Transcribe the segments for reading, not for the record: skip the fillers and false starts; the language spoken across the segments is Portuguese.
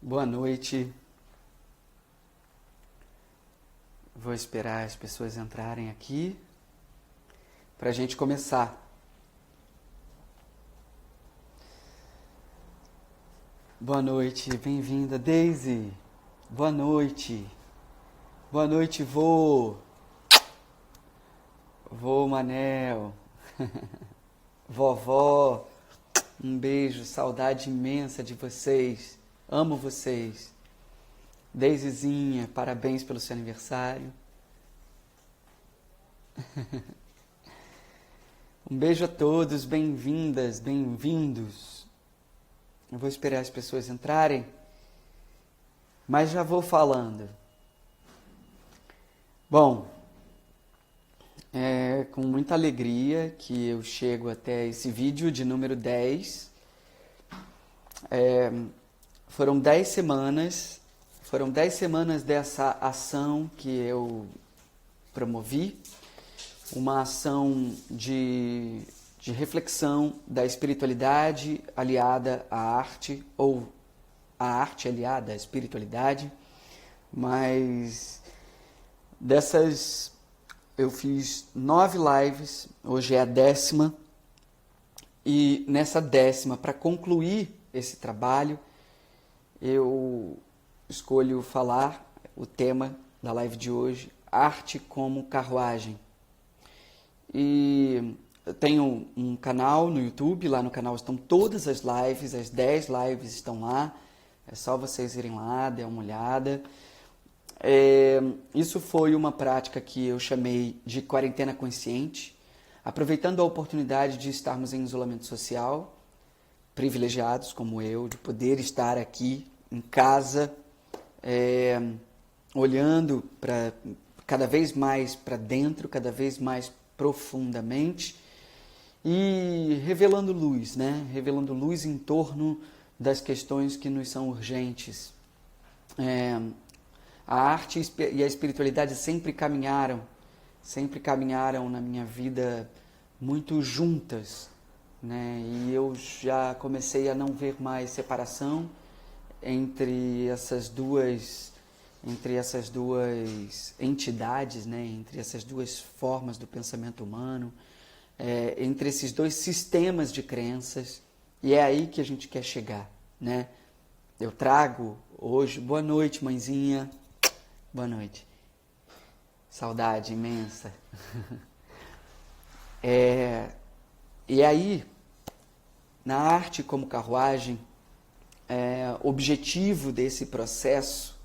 Boa noite. Vou esperar as pessoas entrarem aqui para a gente começar. Boa noite, bem-vinda, Daisy. Boa noite. Boa noite, vô. Vô Manel. Vovó. Um beijo, saudade imensa de vocês. Amo vocês. Daisyzinha, parabéns pelo seu aniversário. Um beijo a todos, bem-vindas, bem-vindos. Eu vou esperar as pessoas entrarem, mas já vou falando. Bom, é com muita alegria que eu chego até esse vídeo de número 10. Foram 10 semanas dessa ação que eu promovi, uma ação de reflexão da espiritualidade aliada à arte, ou a arte aliada à espiritualidade, mas dessas eu fiz 9 lives, hoje é a 10ª, e nessa 10ª, para concluir esse trabalho, eu escolho falar o tema da live de hoje, arte como carruagem. E eu tenho um canal no YouTube, lá no canal estão todas as lives, as 10 lives estão lá, é só vocês irem lá, dar uma olhada. Isso foi uma prática que eu chamei de quarentena consciente, aproveitando a oportunidade de estarmos em isolamento social, privilegiados como eu, de poder estar aqui em casa, olhando para cada vez mais para dentro, cada vez mais profundamente e revelando luz, né? Revelando luz em torno das questões que nos são urgentes. A arte e a espiritualidade sempre caminharam na minha vida muito juntas, né? E eu já comecei a não ver mais separação entre essas duas entidades, né? Entre essas duas formas do pensamento humano, entre esses dois sistemas de crenças, e é aí que a gente quer chegar, né? Eu trago hoje, boa noite, mãezinha, boa noite, saudade imensa. E aí, na arte como carruagem, objetivo desse processo,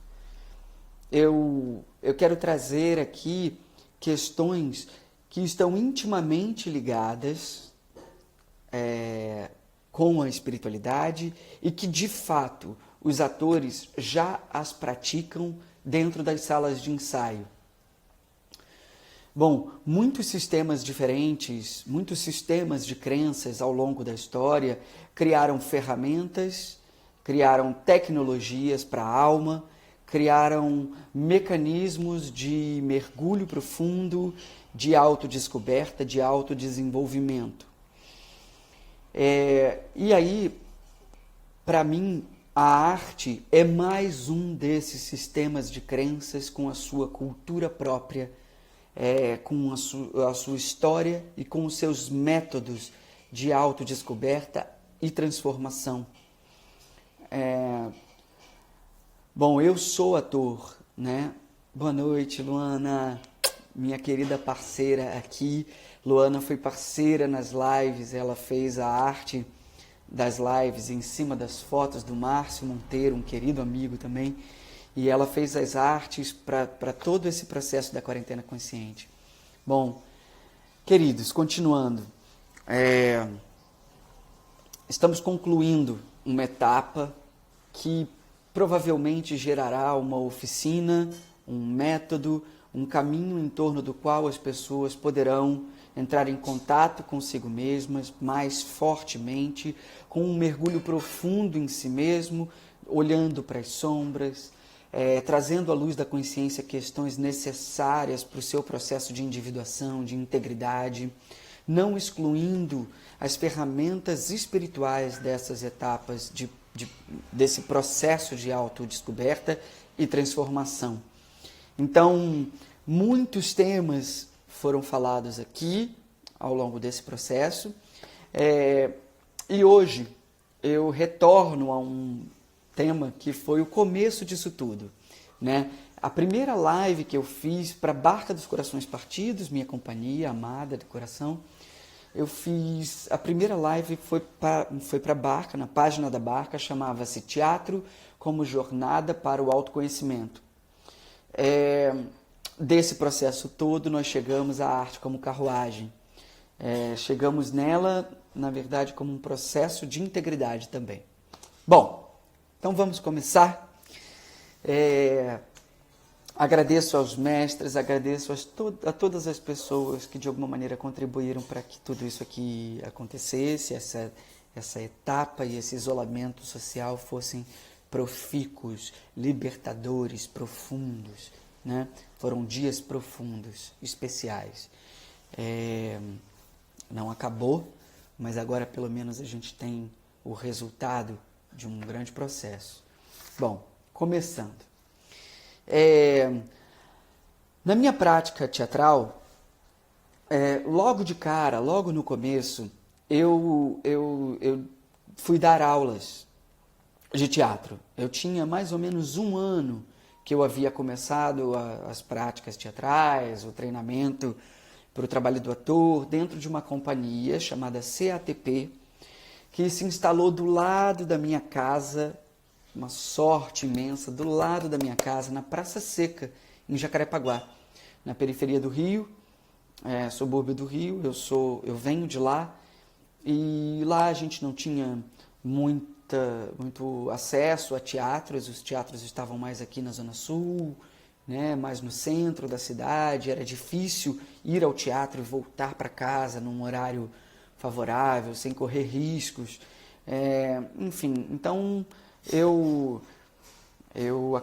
eu quero trazer aqui questões que estão intimamente ligadas com a espiritualidade e que, de fato, os atores já as praticam dentro das salas de ensaio. Bom, muitos sistemas diferentes, muitos sistemas de crenças ao longo da história criaram ferramentas, criaram tecnologias para a alma, criaram mecanismos de mergulho profundo, de autodescoberta, de autodesenvolvimento. E aí, para mim, a arte é mais um desses sistemas de crenças com a sua cultura própria, com a sua história e com os seus métodos de autodescoberta e transformação. Bom, eu sou ator, né? Boa noite, Luana, minha querida parceira aqui. Luana foi parceira nas lives, ela fez a arte das lives em cima das fotos do Márcio Monteiro, um querido amigo também, e ela fez as artes para todo esse processo da quarentena consciente. Bom, queridos, continuando, estamos concluindo uma etapa que provavelmente gerará uma oficina, um método, um caminho em torno do qual as pessoas poderão entrar em contato consigo mesmas mais fortemente, com um mergulho profundo em si mesmo, olhando para as sombras, trazendo à luz da consciência questões necessárias para o seu processo de individuação, de integridade, não excluindo as ferramentas espirituais dessas etapas de desse processo de autodescoberta e transformação. Então, muitos temas foram falados aqui ao longo desse processo, e hoje eu retorno a um tema que foi o começo disso tudo, né? A primeira live que eu fiz para Barca dos Corações Partidos, minha companhia amada de coração, a primeira live foi para Barca, na página da Barca, chamava-se Teatro como Jornada para o Autoconhecimento. Desse processo todo, nós chegamos à arte como carruagem. Chegamos nela, na verdade, como um processo de integridade também. Bom, então vamos começar. Agradeço aos mestres, agradeço a todas as pessoas que de alguma maneira contribuíram para que tudo isso aqui acontecesse, essa etapa e esse isolamento social fossem profícuos, libertadores, profundos, né? Foram dias profundos, especiais. Não acabou, mas agora pelo menos a gente tem o resultado de um grande processo. Bom, começando. Na minha prática teatral, logo de cara, logo no começo, eu fui dar aulas de teatro. Eu tinha mais ou menos 1 ano que eu havia começado as práticas teatrais, o treinamento para o trabalho do ator, dentro de uma companhia chamada CATP, que se instalou do lado da minha casa, uma sorte imensa, do lado da minha casa, na Praça Seca, em Jacarepaguá, na periferia do Rio, subúrbio do Rio. Eu venho de lá, e lá a gente não tinha muito acesso a teatros. Os teatros estavam mais aqui na Zona Sul, né, mais no centro da cidade. Era difícil ir ao teatro e voltar para casa num horário favorável, sem correr riscos. Enfim, então eu eu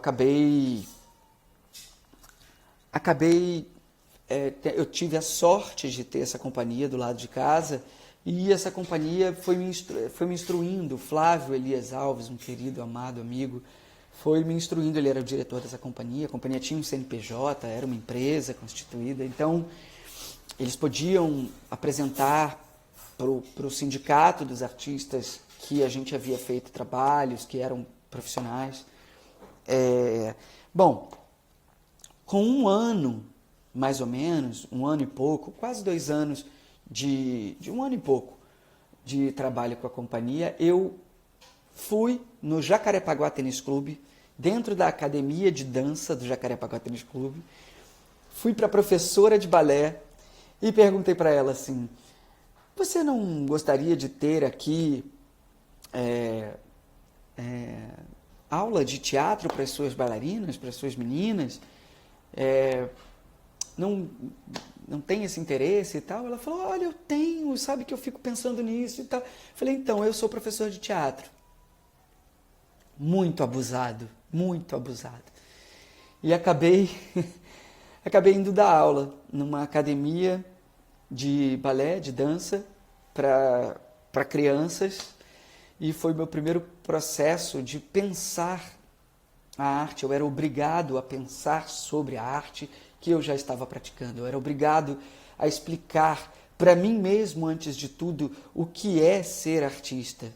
tive a sorte de ter essa companhia do lado de casa, e essa companhia foi me instruindo. Flávio Elias Alves, um querido, amado amigo, foi me instruindo. Ele era o diretor dessa companhia. A companhia tinha um CNPJ, era uma empresa constituída, então eles podiam apresentar para o sindicato dos artistas que a gente havia feito trabalhos, que eram profissionais. Bom, com 1 ano, mais ou menos, 1 ano e pouco, quase 2 anos de 1 ano e pouco de trabalho com a companhia, eu fui no Jacarepaguá Tênis Clube, dentro da academia de dança do Jacarepaguá Tênis Clube. Fui para a professora de balé e perguntei para ela assim: você não gostaria de ter aqui aula de teatro para as suas bailarinas, para as suas meninas? Não tem esse interesse e tal? Ela falou: olha, eu tenho, sabe que eu fico pensando nisso e tal. Falei: então, eu sou professor de teatro. Muito abusado, muito abusado. E acabei indo dar aula numa academia de balé, de dança, para crianças, e foi meu primeiro processo de pensar a arte. Eu era obrigado a pensar sobre a arte que eu já estava praticando. Eu era obrigado a explicar para mim mesmo, antes de tudo, o que é ser artista,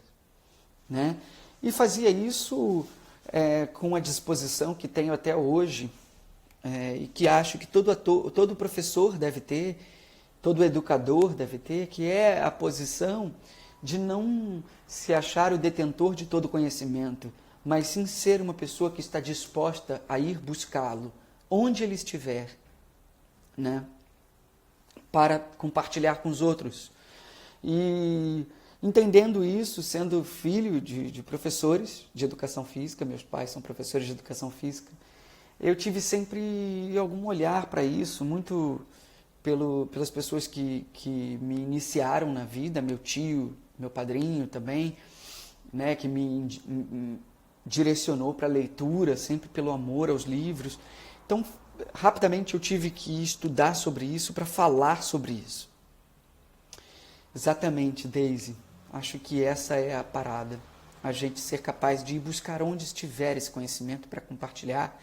né? E fazia isso com a disposição que tenho até hoje, e que acho que todo professor deve ter, todo educador deve ter, que é a posição de não se achar o detentor de todo conhecimento, mas sim ser uma pessoa que está disposta a ir buscá-lo, onde ele estiver, né? Para compartilhar com os outros. E entendendo isso, sendo filho de professores de educação física, meus pais são professores de educação física, eu tive sempre algum olhar para isso, muito pelas pessoas que me iniciaram na vida, meu tio, meu padrinho também, né, que me direcionou para a leitura, sempre pelo amor aos livros. Então, rapidamente eu tive que estudar sobre isso para falar sobre isso. Exatamente, Daisy. Acho que essa é a parada. a gente ser capaz de ir buscar onde estiver esse conhecimento para compartilhar,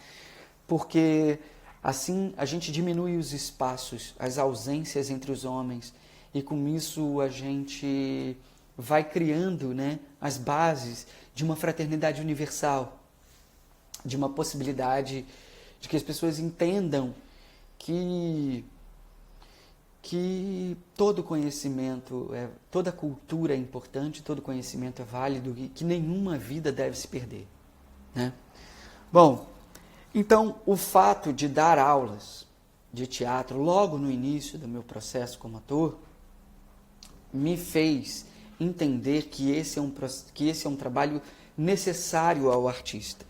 porque assim a gente diminui os espaços, as ausências entre os homens, e com isso a gente vai criando, né, as bases de uma fraternidade universal, de uma possibilidade de que as pessoas entendam que todo conhecimento, toda cultura é importante, todo conhecimento é válido e que nenhuma vida deve se perder, né? Bom, então o fato de dar aulas de teatro logo no início do meu processo como ator me fez entender que esse é um trabalho necessário ao artista.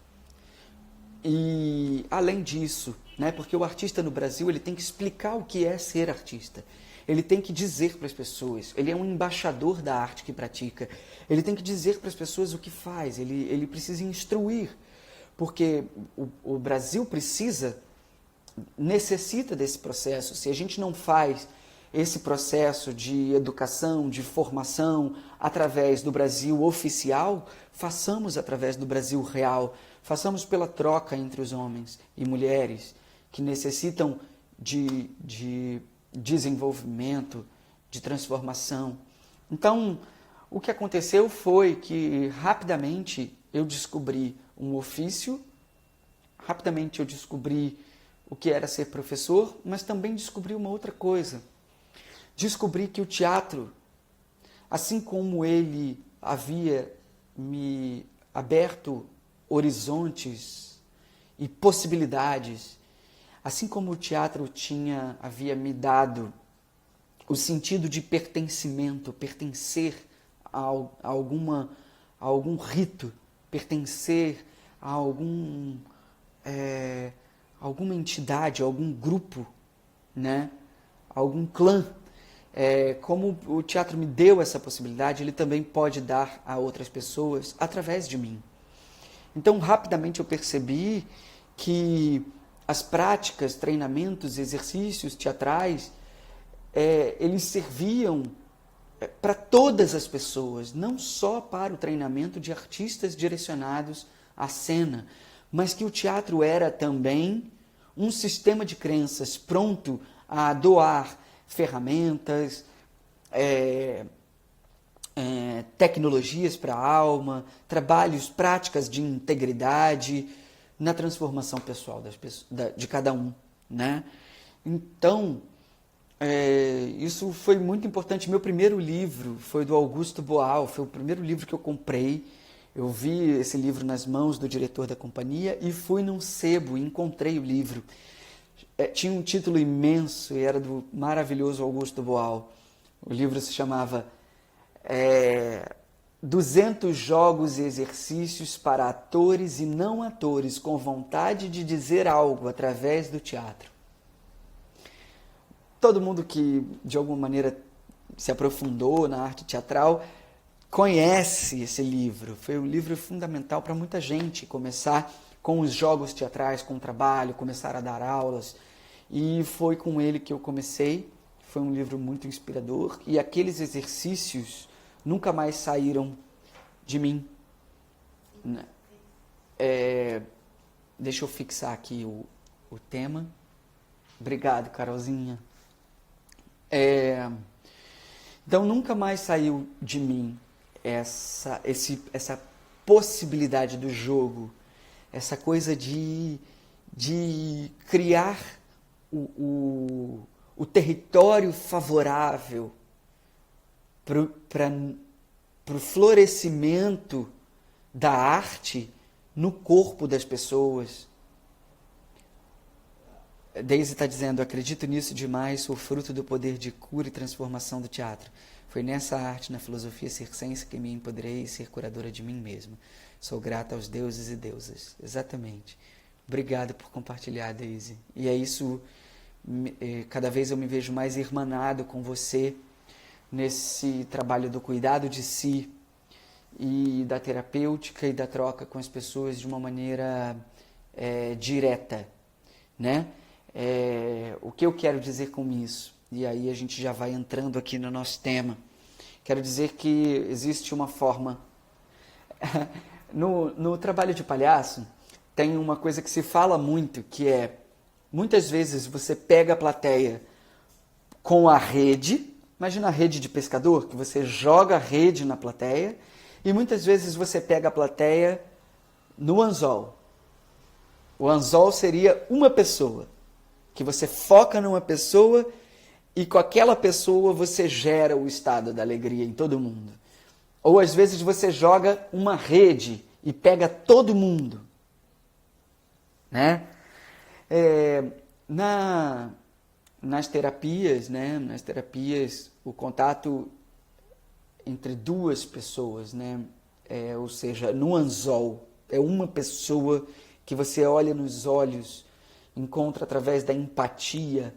E além disso, né, porque o artista no Brasil ele tem que explicar o que é ser artista. Ele tem que dizer para as pessoas, ele é um embaixador da arte que pratica. Ele tem que dizer para as pessoas o que faz, ele precisa instruir. Porque o Brasil necessita desse processo. Se a gente não faz esse processo de educação, de formação, através do Brasil oficial, façamos através do Brasil real, façamos pela troca entre os homens e mulheres que necessitam de desenvolvimento, de transformação. Então, o que aconteceu foi que rapidamente eu descobri um ofício, rapidamente eu descobri o que era ser professor, mas também descobri uma outra coisa. Descobri que o teatro, assim como ele havia me aberto horizontes e possibilidades, assim como o teatro havia me dado o sentido de pertencimento, pertencer a algum rito, pertencer a alguma entidade, a algum grupo, né? A algum clã. Como o teatro me deu essa possibilidade, ele também pode dar a outras pessoas através de mim. Então, rapidamente eu percebi que as práticas, treinamentos, exercícios teatrais, eles serviam para todas as pessoas, não só para o treinamento de artistas direcionados à cena, mas que o teatro era também um sistema de crenças pronto a doar ferramentas, tecnologias para a alma, trabalhos, práticas de integridade na transformação pessoal de cada um, né? Então, isso foi muito importante. Meu primeiro livro foi do Augusto Boal, foi o primeiro livro que eu comprei. Eu vi esse livro nas mãos do diretor da companhia e fui num sebo e encontrei o livro. Tinha um título imenso e era do maravilhoso Augusto Boal. O livro se chamava 200 jogos e exercícios para atores e não atores com vontade de dizer algo através do teatro. Todo mundo que de alguma maneira se aprofundou na arte teatral conhece esse livro. Foi um livro fundamental para muita gente começar com os jogos teatrais, com o trabalho, começar a dar aulas. E foi com ele que eu comecei. Foi um livro muito inspirador. E aqueles exercícios nunca mais saíram de mim. Deixa eu fixar aqui o tema. Obrigado, Carolzinha. Então, nunca mais saiu de mim essa possibilidade do jogo, essa coisa de criar o território favorável para o florescimento da arte no corpo das pessoas. Daisy está dizendo, acredito nisso demais, sou fruto do poder de cura e transformação do teatro. Foi nessa arte, na filosofia circense, que me empoderei e ser curadora de mim mesma. Sou grata aos deuses e deusas. Exatamente. Obrigado por compartilhar, Daisy. E é isso, cada vez eu me vejo mais irmanado com você nesse trabalho do cuidado de si e da terapêutica e da troca com as pessoas de uma maneira direta, né? O que eu quero dizer com isso? E aí a gente já vai entrando aqui no nosso tema. Quero dizer que existe uma forma No trabalho de palhaço, tem uma coisa que se fala muito, que é, muitas vezes você pega a plateia com a rede, imagina a rede de pescador, que você joga a rede na plateia, e muitas vezes você pega a plateia no anzol. O anzol seria uma pessoa, que você foca numa pessoa e com aquela pessoa você gera o estado da alegria em todo mundo. Ou às vezes você joga uma rede e pega todo mundo, né? Nas terapias, né? Nas terapias, o contato entre duas pessoas, né? Ou seja, no anzol, é uma pessoa que você olha nos olhos, encontra através da empatia,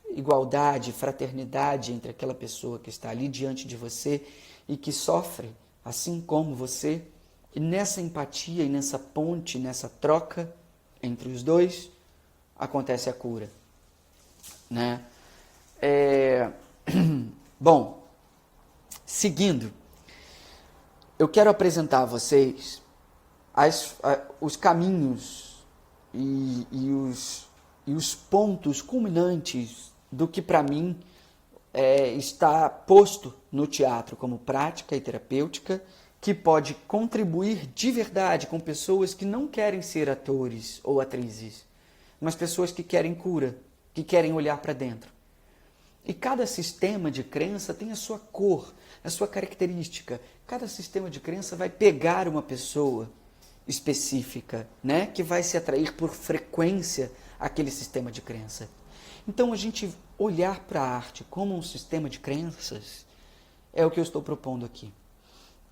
igualdade, fraternidade entre aquela pessoa que está ali diante de você e que sofre, assim como você. E nessa empatia e nessa ponte, nessa troca entre os dois, acontece a cura, né? Bom, seguindo, eu quero apresentar a vocês os caminhos e os pontos culminantes do que para mim está posto no teatro como prática e terapêutica, que pode contribuir de verdade com pessoas que não querem ser atores ou atrizes, mas pessoas que querem cura, que querem olhar para dentro. E cada sistema de crença tem a sua cor, a sua característica. Cada sistema de crença vai pegar uma pessoa específica, né, que vai se atrair por frequência àquele sistema de crença. Então, a gente olhar para a arte como um sistema de crenças é o que eu estou propondo aqui.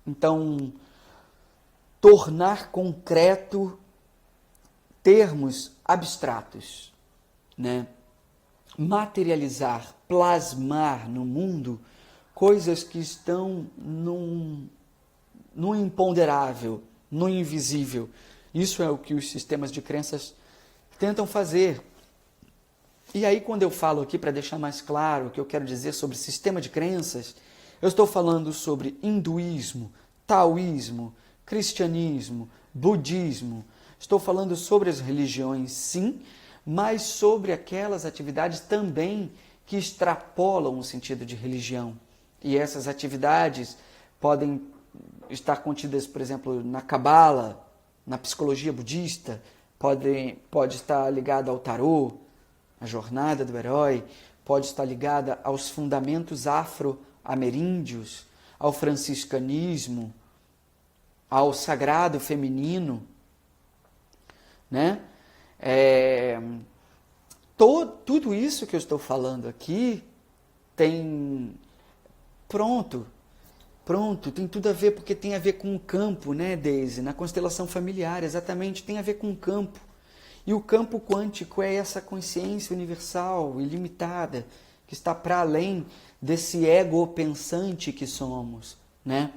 Então, tornar concreto termos abstratos, né? Materializar, plasmar no mundo coisas que estão no imponderável, no invisível. Isso é o que os sistemas de crenças tentam fazer. E aí, quando eu falo aqui, para deixar mais claro o que eu quero dizer sobre sistema de crenças, eu estou falando sobre hinduísmo, taoísmo, cristianismo, budismo. Estou falando sobre as religiões, sim, mas sobre aquelas atividades também que extrapolam o sentido de religião. E essas atividades podem estar contidas, por exemplo, na Cabala, na psicologia budista, pode estar ligada ao tarô, a jornada do herói, pode estar ligada aos fundamentos afro-ameríndios, ao franciscanismo, ao sagrado feminino, né? Tudo isso que eu estou falando aqui tem pronto, tem tudo a ver, porque tem a ver com o campo, né, Daisy? Na constelação familiar, exatamente, tem a ver com o campo. E o campo quântico é essa consciência universal, ilimitada, que está para além desse ego pensante que somos, né?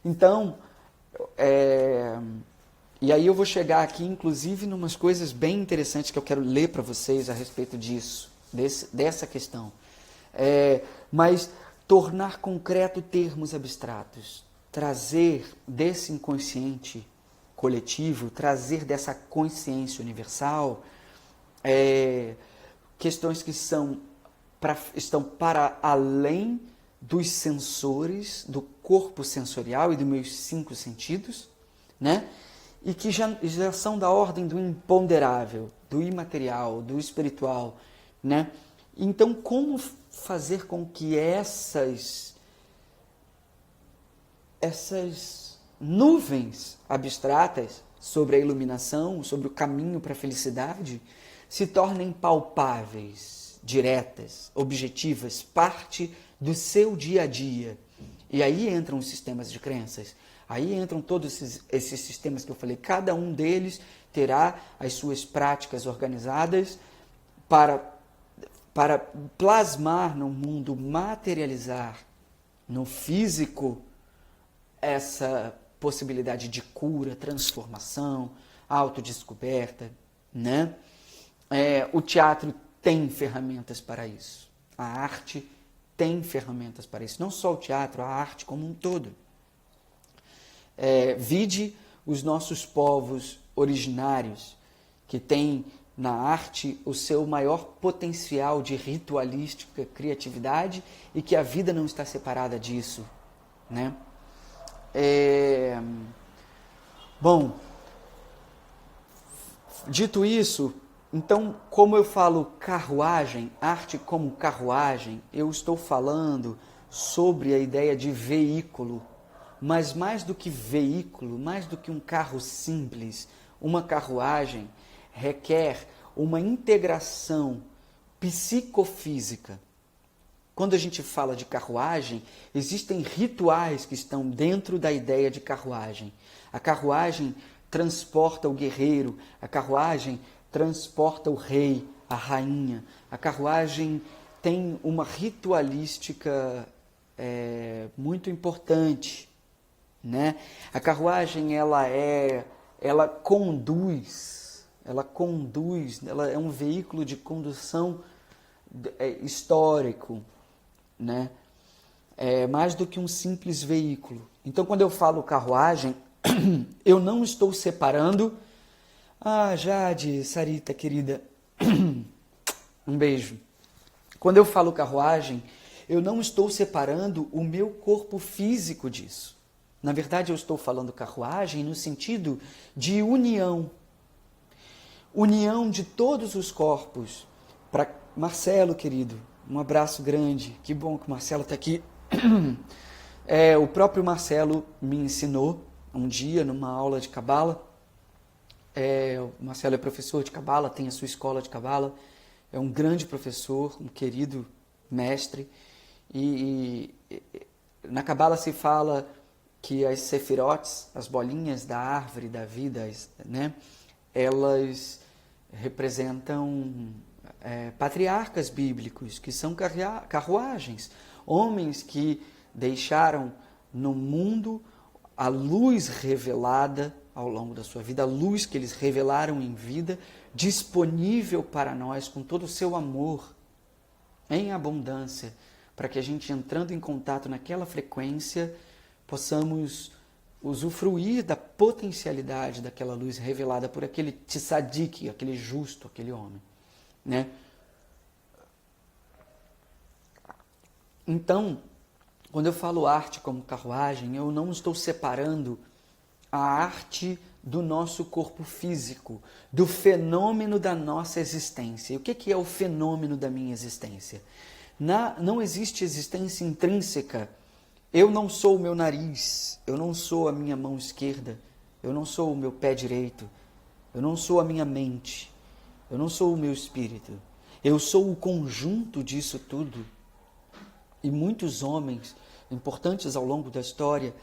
Então, e aí eu vou chegar aqui, inclusive, em umas coisas bem interessantes que eu quero ler para vocês a respeito disso, dessa questão. Mas tornar concreto termos abstratos, trazer desse inconsciente coletivo, trazer dessa consciência universal questões que estão para além dos sensores, do corpo sensorial e dos meus 5 sentidos, né? E que já são da ordem do imponderável, do imaterial, do espiritual, né? Então, como fazer com que essas nuvens abstratas sobre a iluminação, sobre o caminho para a felicidade, se tornem palpáveis, diretas, objetivas, parte do seu dia a dia? E aí entram os sistemas de crenças. Aí entram todos esses sistemas que eu falei. Cada um deles terá as suas práticas organizadas para plasmar no mundo, materializar no físico essa possibilidade de cura, transformação, autodescoberta, né? O teatro tem ferramentas para isso. A arte tem ferramentas para isso. Não só o teatro, a arte como um todo. Vide os nossos povos originários, que têm na arte o seu maior potencial de ritualística, criatividade, e que a vida não está separada disso, né? Bom, dito isso, então, como eu falo carruagem, arte como carruagem, eu estou falando sobre a ideia de veículo, mas mais do que veículo, mais do que um carro simples, uma carruagem requer uma integração psicofísica. Quando a gente fala de carruagem, existem rituais que estão dentro da ideia de carruagem. A carruagem transporta o guerreiro, a carruagem transporta o rei, a rainha. A carruagem tem uma ritualística muito importante, né? A carruagem ela conduz, ela é um veículo de condução histórico, né? É mais do que um simples veículo. Então, quando eu falo carruagem, eu não estou separando. Jade, Sarita, querida, um beijo. Quando eu falo carruagem, eu não estou separando o meu corpo físico disso. Na verdade, eu estou falando carruagem no sentido de união. União de todos os corpos. Para Marcelo, querido, um abraço grande. Que bom que o Marcelo está aqui. O próprio Marcelo me ensinou um dia numa aula de Cabala. O Marcelo é professor de Cabala, tem a sua escola de Cabala. É um grande professor, um querido mestre. E na Cabala se fala que as sefirotes, as bolinhas da árvore da vida, né, elas representam patriarcas bíblicos, que são carruagens, homens que deixaram no mundo a luz revelada ao longo da sua vida, a luz que eles revelaram em vida, disponível para nós com todo o seu amor, em abundância, para que a gente, entrando em contato naquela frequência, possamos usufruir da potencialidade daquela luz revelada por aquele tzadik, aquele justo, aquele homem, né? Então, quando eu falo arte como carruagem, eu não estou separando a arte do nosso corpo físico, do fenômeno da nossa existência. E o que é o fenômeno da minha existência? Não existe existência intrínseca. Eu não sou o meu nariz, eu não sou a minha mão esquerda, eu não sou o meu pé direito, eu não sou a minha mente, eu não sou o meu espírito. Eu sou o conjunto disso tudo. E muitos homens importantes ao longo da história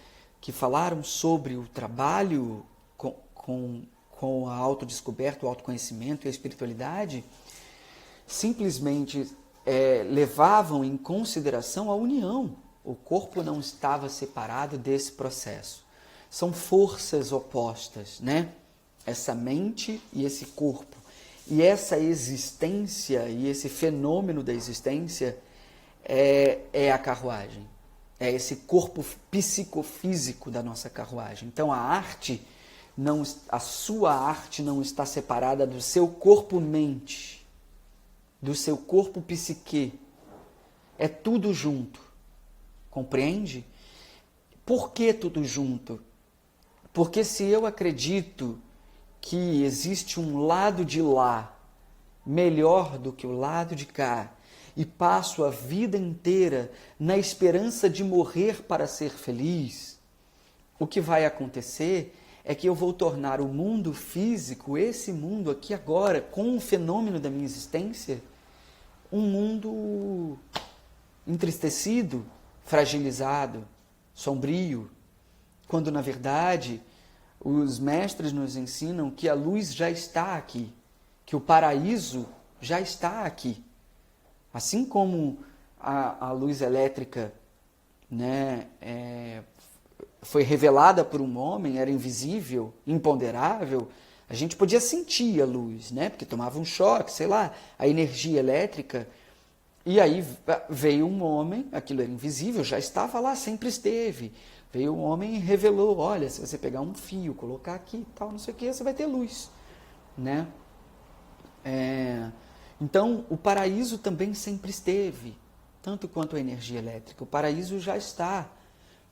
que falaram sobre o trabalho com a autodescoberta, o autoconhecimento e a espiritualidade, simplesmente levavam em consideração a união. O corpo não estava separado desse processo. São forças opostas, né? Essa mente e esse corpo. E essa existência e esse fenômeno da existência é a carruagem. É esse corpo psicofísico da nossa carruagem. Então a sua arte não está separada do seu corpo-mente, do seu corpo psique. É tudo junto. Compreende? Por que tudo junto? Porque se eu acredito que existe um lado de lá melhor do que o lado de cá, e passo a vida inteira na esperança de morrer para ser feliz, o que vai acontecer é que eu vou tornar o mundo físico, esse mundo aqui agora, com o fenômeno da minha existência, um mundo entristecido, fragilizado, sombrio, quando na verdade os mestres nos ensinam que a luz já está aqui, que o paraíso já está aqui. Assim como a luz elétrica, né, foi revelada por um homem, era invisível, imponderável, a gente podia sentir a luz, né, porque tomava um choque, sei lá, a energia elétrica. E aí veio um homem, aquilo era invisível, já estava lá, sempre esteve. Veio um homem e revelou, olha, se você pegar um fio, colocar aqui e tal, não sei o que, você vai ter luz, né? Então, o paraíso também sempre esteve, tanto quanto a energia elétrica. O paraíso já está.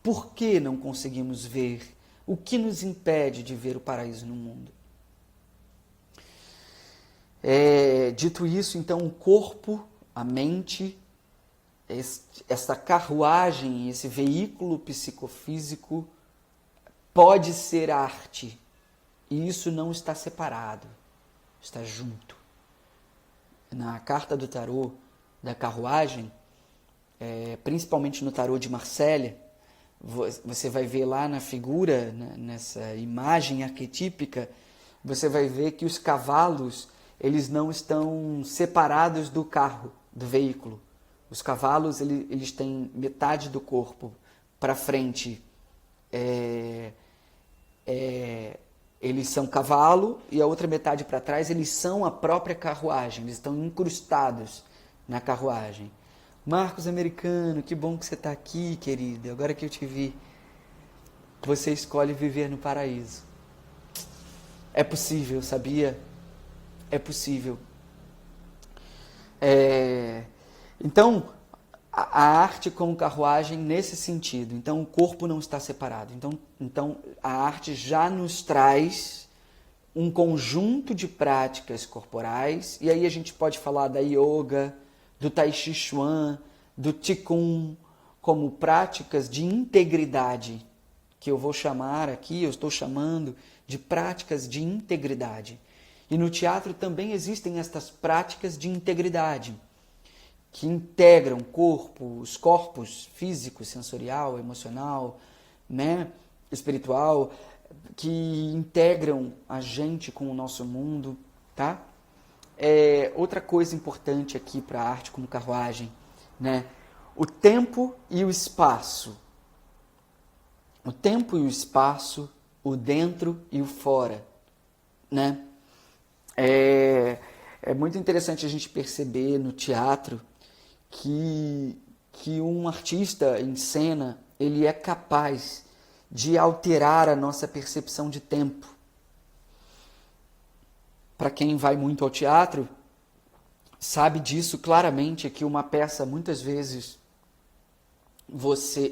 Por que não conseguimos ver? O que nos impede de ver o paraíso no mundo? Dito isso, então, o corpo, a mente, essa carruagem, esse veículo psicofísico pode ser arte. E isso não está separado, está junto. Na carta do tarô da carruagem, principalmente no tarô de Marselha, você vai ver lá na figura, nessa imagem arquetípica, você vai ver que os cavalos, eles não estão separados do carro, do veículo. Os cavalos, eles têm metade do corpo para frente. Eles são cavalo e a outra metade para trás, eles são a própria carruagem. Eles estão incrustados na carruagem. Marcos Americano, que bom que você está aqui, querido. Agora que eu te vi, você escolhe viver no paraíso. É possível, sabia? É possível. Então, a arte como carruagem nesse sentido. Então, o corpo não está separado. Então, a arte já nos traz um conjunto de práticas corporais. E aí a gente pode falar da yoga, do Tai Chi Chuan, do Qigong, como práticas de integridade, que eu vou chamar aqui, eu estou chamando de práticas de integridade. E no teatro também existem estas práticas de integridade, que integram os corpos físico, sensorial, emocional, né, espiritual, que integram a gente com o nosso mundo, tá? Outra coisa importante aqui para a arte como carruagem, né? O tempo e o espaço. O tempo e o espaço, o dentro e o fora, né? É muito interessante a gente perceber no teatro que um artista em cena, ele é capaz de alterar a nossa percepção de tempo. Para quem vai muito ao teatro, sabe disso claramente, que uma peça, muitas vezes,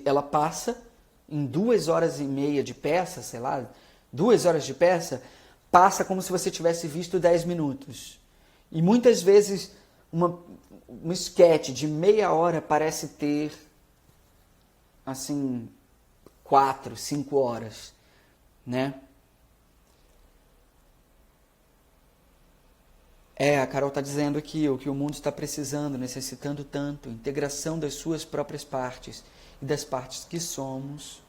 ela passa em 2h30 de peça, sei lá, 2 horas de peça, passa como se você tivesse visto 10 minutos. E muitas vezes, um esquete de meia hora parece ter, assim, 4, 5 horas, né? A Carol está dizendo aqui o que o mundo está precisando, necessitando tanto, integração das suas próprias partes e das partes que somos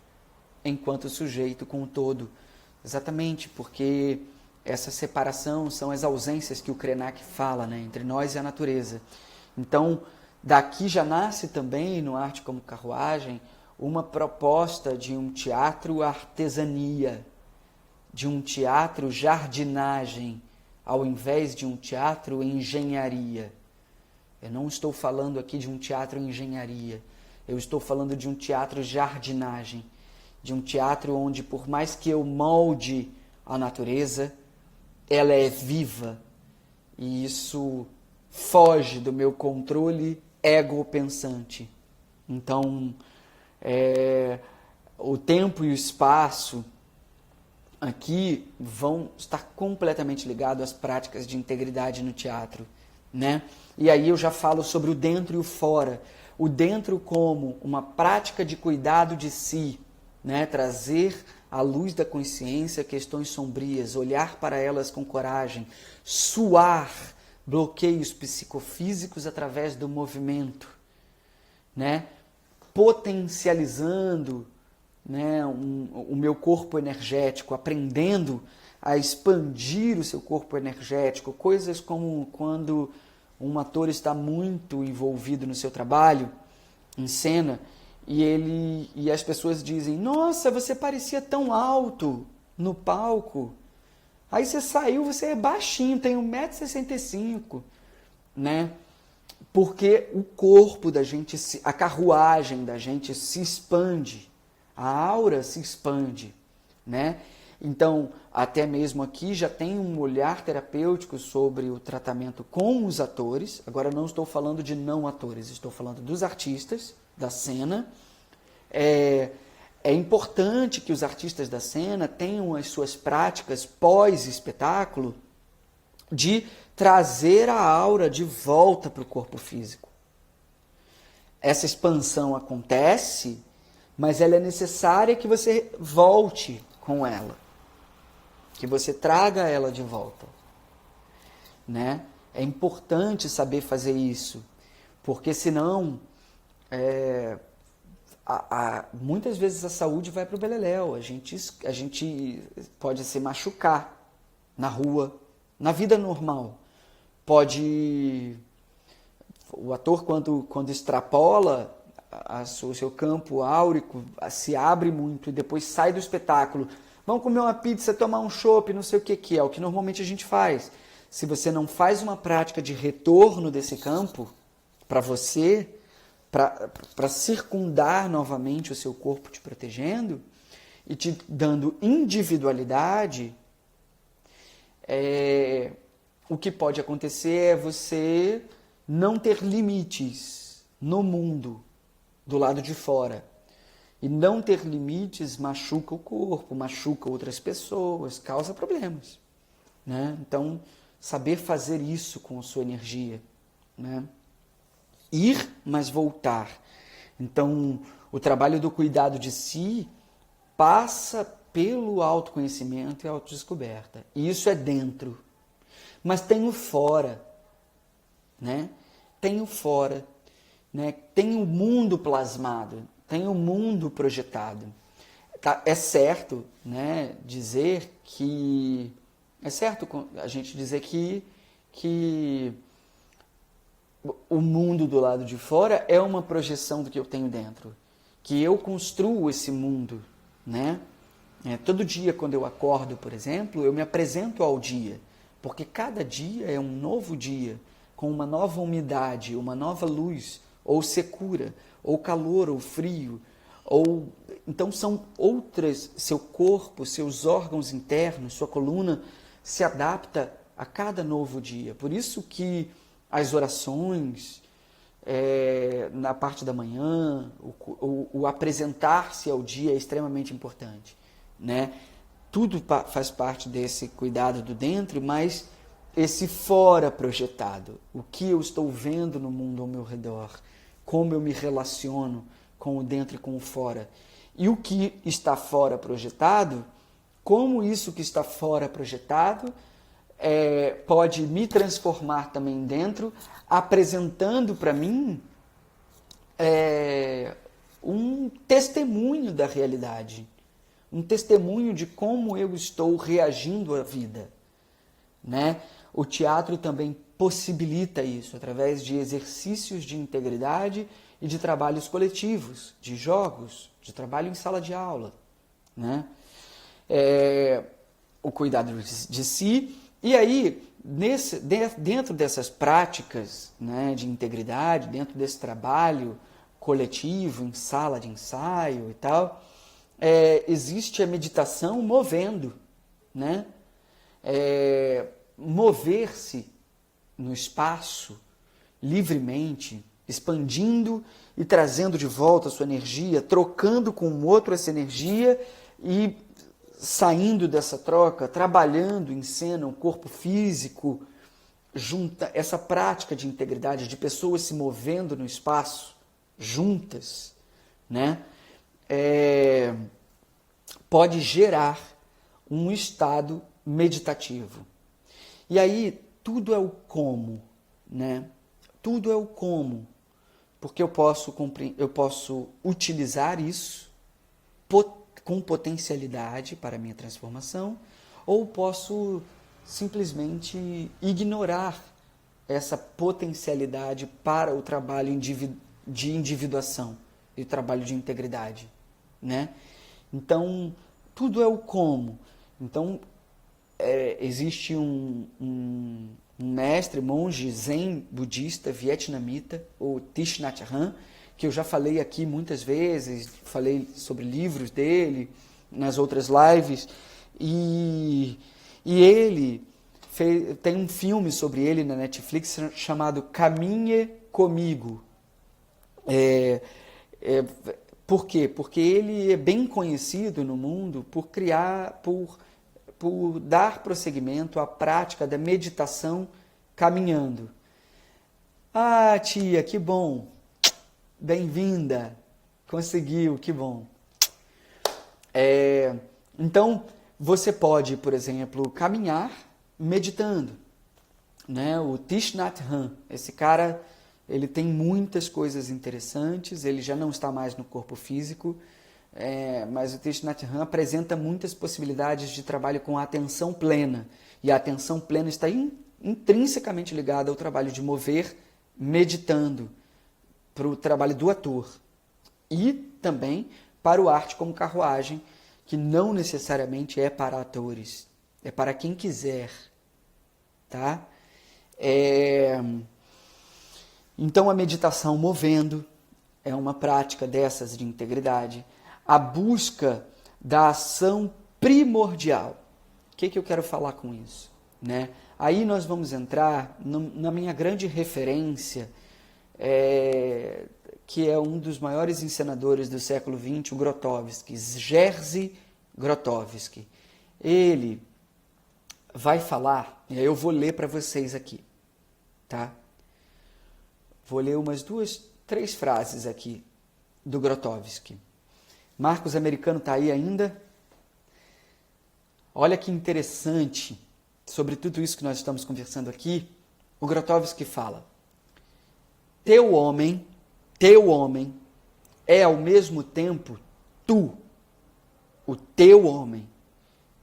enquanto sujeito com o todo. Exatamente, porque essa separação são as ausências que o Krenak fala, né, entre nós e a natureza. Então, daqui já nasce também, no Arte como Carruagem, uma proposta de um teatro artesania, de um teatro jardinagem, ao invés de um teatro engenharia. Eu não estou falando aqui de um teatro engenharia, eu estou falando de um teatro jardinagem, de um teatro onde, por mais que eu molde a natureza, ela é viva, e isso foge do meu controle ego-pensante. Então, o tempo e o espaço aqui vão estar completamente ligados às práticas de integridade no teatro, né? E aí eu já falo sobre o dentro e o fora. O dentro como uma prática de cuidado de si, né? Trazer à luz da consciência questões sombrias, olhar para elas com coragem, suar bloqueios psicofísicos através do movimento, né? Potencializando, né, o meu corpo energético, aprendendo a expandir o seu corpo energético, coisas como quando um ator está muito envolvido no seu trabalho, em cena, e as pessoas dizem, nossa, você parecia tão alto no palco, aí você saiu, você é baixinho, tem 1,65 m, né? porque o corpo da gente, a carruagem da gente se expande, a aura se expande, né? Então, até mesmo aqui já tem um olhar terapêutico sobre o tratamento com os atores. Agora não estou falando de não atores, estou falando dos artistas da cena. É importante que os artistas da cena tenham as suas práticas pós-espetáculo de trazer a aura de volta para o corpo físico. Essa expansão acontece, mas ela é necessária que você volte com ela, que você traga ela de volta, né? É importante saber fazer isso, porque senão muitas vezes a saúde vai para o beleléu, a gente pode se machucar na rua, na vida normal. O ator, quando extrapola o seu campo áurico, se abre muito e depois sai do espetáculo. Vamos comer uma pizza, tomar um chopp, não sei o que é o que normalmente a gente faz. Se você não faz uma prática de retorno desse campo para você, para circundar novamente o seu corpo te protegendo e te dando individualidade, o que pode acontecer é você não ter limites no mundo, do lado de fora. E não ter limites machuca o corpo, machuca outras pessoas, causa problemas, né? Então, saber fazer isso com a sua energia, né? Ir, mas voltar. Então, o trabalho do cuidado de si passa pelo autoconhecimento e autodescoberta. E isso é dentro. Mas tem o fora, né? Tem o fora, né? Tem o mundo plasmado, tem o mundo projetado. É certo, né, dizer que... É certo a gente dizer que o mundo do lado de fora é uma projeção do que eu tenho dentro. Que eu construo esse mundo, né? Todo dia, quando eu acordo, por exemplo, eu me apresento ao dia. Porque cada dia é um novo dia, com uma nova umidade, uma nova luz, ou secura, ou calor, ou frio, então são outras, seu corpo, seus órgãos internos, sua coluna se adapta a cada novo dia. Por isso que as orações na parte da manhã, o apresentar-se ao dia é extremamente importante, né? Tudo faz parte desse cuidado do dentro, mas esse fora projetado, o que eu estou vendo no mundo ao meu redor, como eu me relaciono com o dentro e com o fora. E o que está fora projetado, como isso que está fora projetado pode me transformar também dentro, apresentando para mim um testemunho da realidade, um testemunho de como eu estou reagindo à vida, né? O teatro também possibilita isso, através de exercícios de integridade e de trabalhos coletivos, de jogos, de trabalho em sala de aula, né? O cuidado de si. E aí, dentro dessas práticas, né, de integridade, dentro desse trabalho coletivo, em sala de ensaio e tal, existe a meditação movendo, né? Mover-se no espaço livremente, expandindo e trazendo de volta a sua energia, trocando com o outro essa energia e saindo dessa troca, trabalhando em cena o corpo físico, junta essa prática de integridade, de pessoas se movendo no espaço, juntas, né? Pode gerar um estado meditativo. E aí, tudo é o como, né? Tudo é o como, porque eu posso utilizar isso com potencialidade para a minha transformação, ou posso simplesmente ignorar essa potencialidade para o trabalho de individuação e o trabalho de integridade, né? Então, tudo é o como. Então, existe um mestre, monge zen budista vietnamita, o Thich Nhat Hanh, que eu já falei aqui muitas vezes, falei sobre livros dele nas outras lives, e ele tem um filme sobre ele na Netflix chamado Caminhe Comigo. Por quê? Porque ele é bem conhecido no mundo por dar prosseguimento à prática da meditação caminhando. Ah, tia, que bom! Bem-vinda! Conseguiu, que bom! Então, você pode, por exemplo, caminhar meditando. Né? O Thich Nhat Hanh, esse cara, ele tem muitas coisas interessantes, ele já não está mais no corpo físico, mas o Thich Nhat Hanh apresenta muitas possibilidades de trabalho com a atenção plena. E a atenção plena está intrinsecamente ligada ao trabalho de mover meditando, para o trabalho do ator. E também para o arte como carruagem, que não necessariamente é para atores, é para quem quiser. Tá? Então a meditação movendo é uma prática dessas de integridade. A busca da ação primordial. O que eu quero falar com isso? Né? Aí nós vamos entrar na minha grande referência, que é um dos maiores encenadores do século XX, o Grotowski, Jerzy Grotowski. Ele vai falar, e aí eu vou ler para vocês aqui, tá? Vou ler umas 2, 3 frases aqui do Grotowski. Marcos Americano está aí ainda? Olha que interessante, sobre tudo isso que nós estamos conversando aqui, o Grotowski fala: teu homem é ao mesmo tempo tu, o teu homem,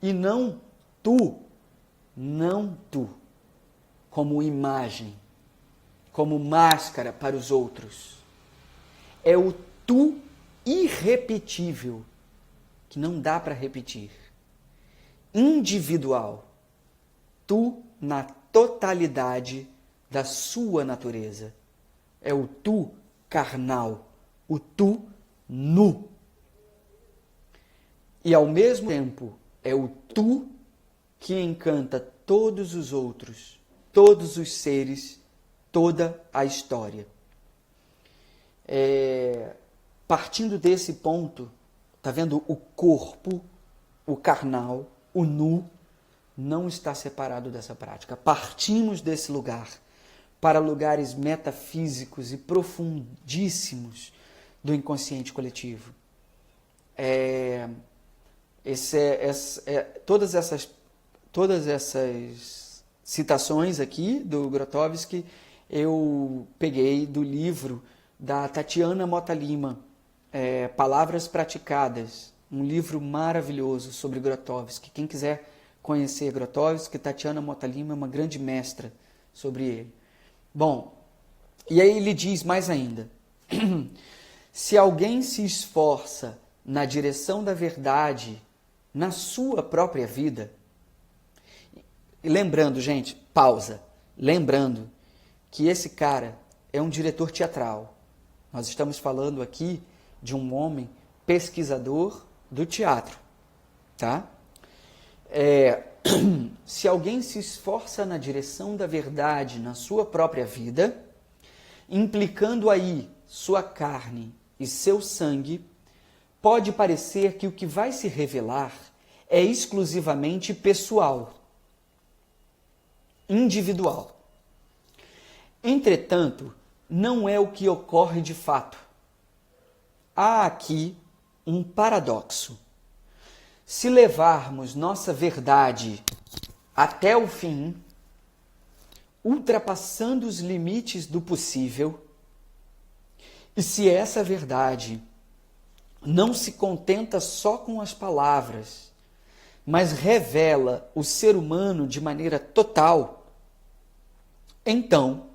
e não tu, como imagem, como máscara para os outros. É o tu irrepetível, que não dá para repetir. Individual. Tu na totalidade da sua natureza. É o tu carnal, o tu nu. E ao mesmo tempo é o tu que encanta todos os outros, todos os seres, toda a história. Partindo desse ponto, tá vendo? O corpo, o carnal, o nu, não está separado dessa prática. Partimos desse lugar para lugares metafísicos e profundíssimos do inconsciente coletivo. Todas essas citações aqui do Grotowski eu peguei do livro da Tatiana Mota Lima, Palavras Praticadas, um livro maravilhoso sobre Grotowski. Quem quiser conhecer Grotowski, Tatiana Mota Lima é uma grande mestra sobre ele. Bom, e aí ele diz mais ainda: se alguém se esforça na direção da verdade na sua própria vida, e lembrando, gente, pausa, lembrando que esse cara é um diretor teatral. Nós estamos falando aqui de um homem pesquisador do teatro, tá? Se alguém se esforça na direção da verdade na sua própria vida, implicando aí sua carne e seu sangue, pode parecer que o que vai se revelar é exclusivamente pessoal, individual. Entretanto, não é o que ocorre de fato. Há aqui um paradoxo. Se levarmos nossa verdade até o fim, ultrapassando os limites do possível, e se essa verdade não se contenta só com as palavras, mas revela o ser humano de maneira total, então,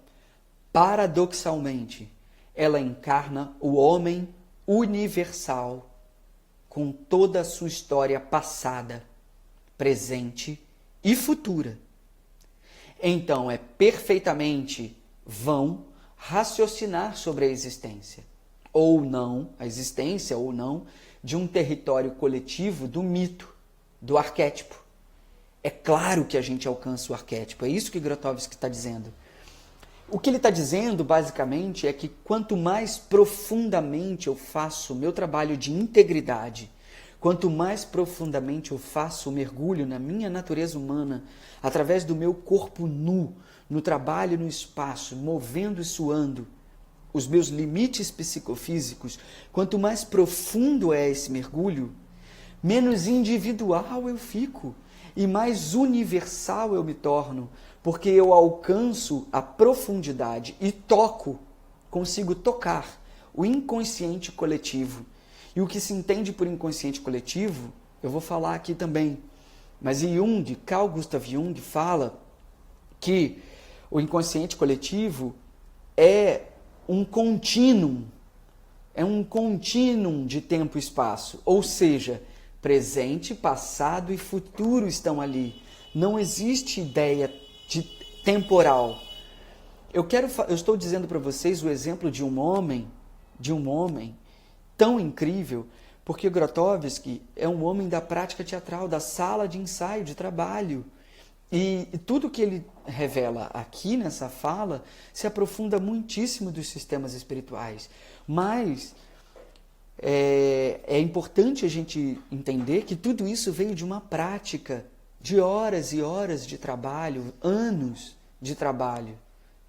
paradoxalmente, ela encarna o homem universal com toda a sua história passada, presente e futura. então é perfeitamente vão raciocinar sobre a existência ou não, a existência ou não, de um território coletivo do mito, do arquétipo. É claro que a gente alcança o arquétipo, é isso que Grotowski está dizendo. O que ele está dizendo, basicamente, é que quanto mais profundamente eu faço o meu trabalho de integridade, quanto mais profundamente eu faço o mergulho na minha natureza humana, através do meu corpo nu, no trabalho no espaço, movendo e suando, os meus limites psicofísicos, quanto mais profundo é esse mergulho, menos individual eu fico e mais universal eu me torno, porque eu alcanço a profundidade e consigo tocar o inconsciente coletivo. E o que se entende por inconsciente coletivo, eu vou falar aqui também. Mas Carl Gustav Jung fala que o inconsciente coletivo é um contínuo de tempo e espaço, ou seja, presente, passado e futuro estão ali. Não existe ideia de temporal. Eu estou dizendo para vocês o exemplo de um homem tão incrível, porque Grotowski é um homem da prática teatral, da sala de ensaio, de trabalho. E tudo que ele revela aqui nessa fala se aprofunda muitíssimo dos sistemas espirituais. Mas é importante a gente entender que tudo isso veio de uma prática de horas e horas de trabalho, anos de trabalho,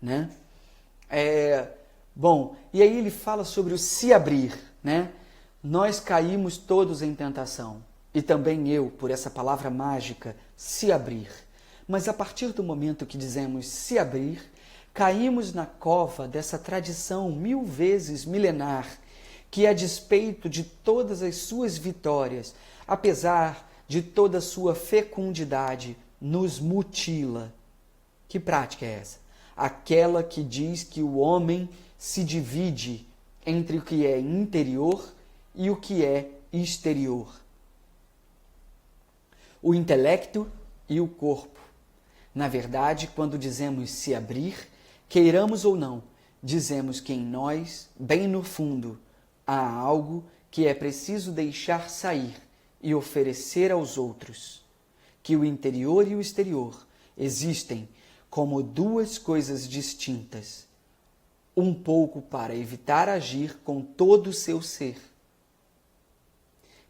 né? Bom, e aí ele fala sobre o se abrir, né? Nós caímos todos em tentação, e também eu, por essa palavra mágica, se abrir. Mas a partir do momento que dizemos se abrir, caímos na cova dessa tradição 1000 vezes milenar, que a despeito de todas as suas vitórias, apesar de toda a sua fecundidade, nos mutila. Que prática é essa? Aquela que diz que o homem se divide entre o que é interior e o que é exterior. O intelecto e o corpo. Na verdade, quando dizemos se abrir, queiramos ou não, dizemos que em nós, bem no fundo, há algo que é preciso deixar sair e oferecer aos outros. Que o interior e o exterior existem como duas coisas distintas, um pouco para evitar agir com todo o seu ser.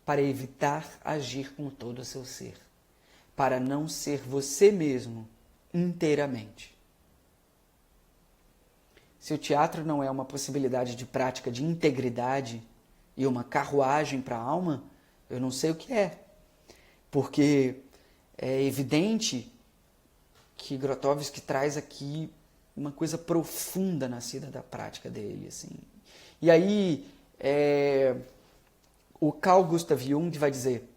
Para evitar agir com todo o seu ser. Para não ser você mesmo inteiramente. Se o teatro não é uma possibilidade de prática de integridade e uma carruagem para a alma, eu não sei o que é. Porque é evidente que Grotowski traz aqui uma coisa profunda nascida da prática dele, assim. E aí, o Carl Gustav Jung vai dizer: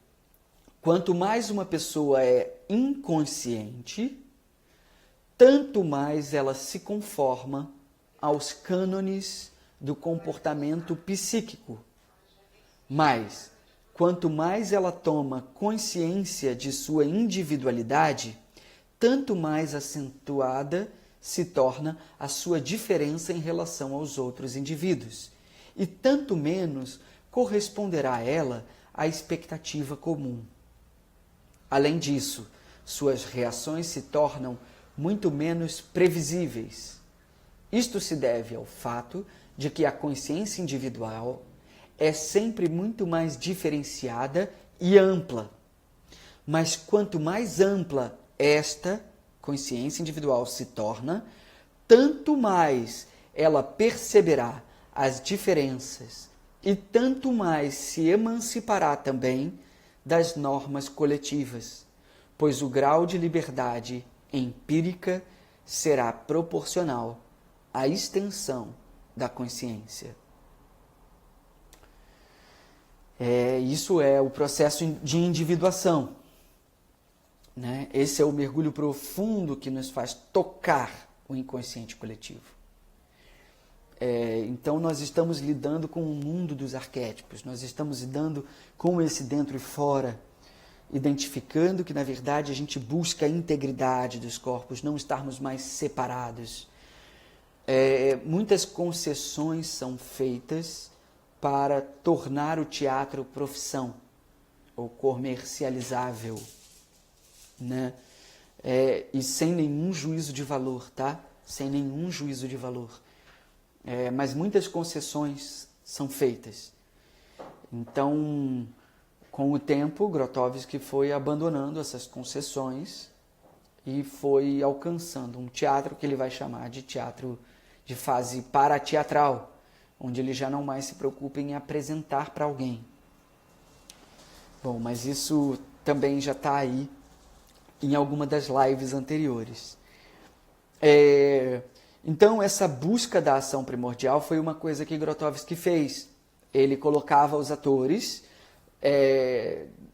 quanto mais uma pessoa é inconsciente, tanto mais ela se conforma aos cânones do comportamento psíquico. Mas, quanto mais ela toma consciência de sua individualidade, tanto mais acentuada se torna a sua diferença em relação aos outros indivíduos, e tanto menos corresponderá a ela a expectativa comum. Além disso, suas reações se tornam muito menos previsíveis. Isto se deve ao fato de que a consciência individual é sempre muito mais diferenciada e ampla. Mas quanto mais ampla esta consciência individual se torna, tanto mais ela perceberá as diferenças e tanto mais se emancipará também das normas coletivas, pois o grau de liberdade empírica será proporcional à extensão da consciência. Isso é o processo de individuação, né? Esse é o mergulho profundo que nos faz tocar o inconsciente coletivo. Então nós estamos lidando com o mundo dos arquétipos, nós estamos lidando com esse dentro e fora. identificando que, na verdade, a gente busca a integridade dos corpos, não estarmos mais separados. Muitas concessões são feitas para tornar o teatro profissão ou comercializável, né? E sem nenhum juízo de valor, tá? Sem nenhum juízo de valor. Mas muitas concessões são feitas. Então, com o tempo, Grotowski foi abandonando essas concessões e foi alcançando um teatro que ele vai chamar de teatro de fase parateatral, onde ele já não mais se preocupa em apresentar para alguém. Bom, mas isso também já está aí em alguma das lives anteriores. Então, essa busca da ação primordial foi uma coisa que Grotowski fez. Ele colocava os atores